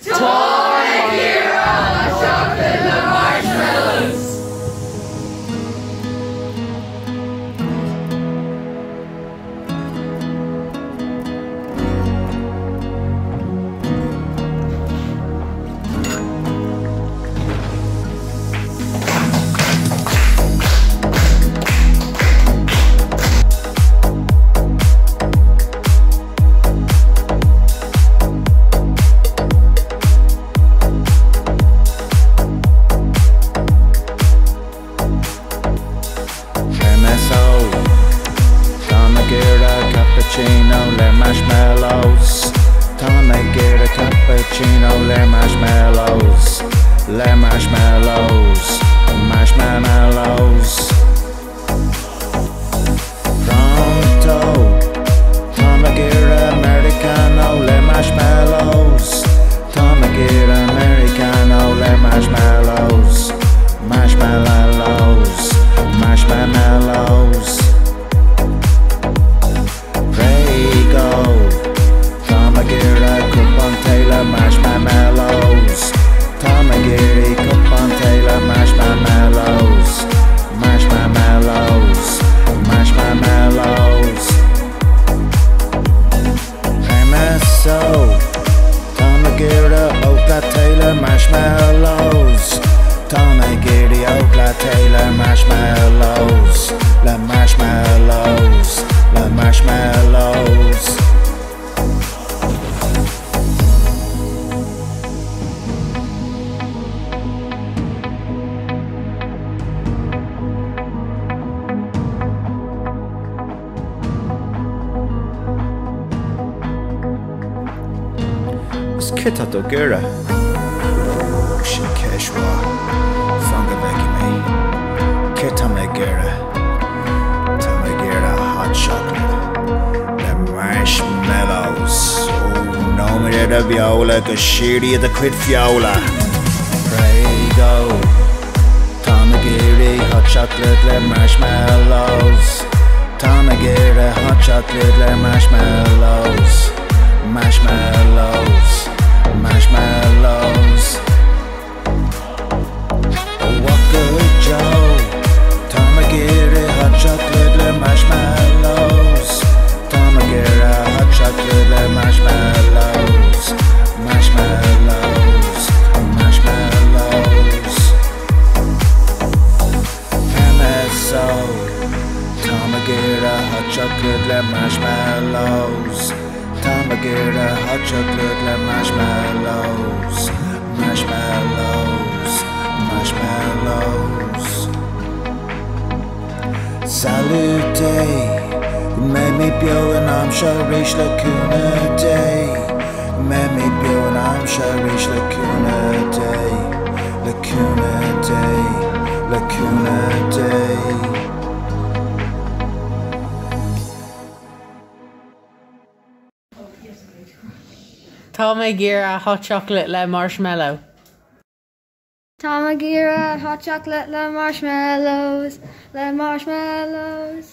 Táim a chocolate le marshmallows. Cappuccino, le marshmallows. Táim a cappuccino, le marshmallows. Le marshmallows, marshmallows. Pronto, Táim a americano, le marshmallows. Táim a americano, le marshmallows. Marshmallows, marshmallows. Táim a cup on Taylor marshmallows. Táim a cup on Taylor marshmallows. Marshmallows, marshmallows. MSO. Táim a Oakla Taylor marshmallows. Táim a Oakla Taylor marshmallows. Le marshmallows, le marshmallows. Kita do gira Shin Keshwa Funga Vekime Kita me gira Táim a hot chocolate the marshmallows. Oh no me de viola go shiri the quid fiola. Prego Táim a hot chocolate le marshmallows. Táim a hot chocolate le marshmallows. Marshmallows, marshmallows. Oh, what good Joe. Táim a hot chocolate le marshmallows. Táim a hot chocolate le marshmallows. Marshmallows, marshmallows. MSO. Táim a hot chocolate le marshmallows. Táim a hot chocolate le marshmallows. Marshmallows, marshmallows. Salute, made me bio and I'm sure reach lacuna day. Made me bio and I'm sure reach lacuna day. Lacuna day, lacuna day. Táim a hot chocolate le marshmallow. Táim a hot chocolate le marshmallows. Le marshmallows.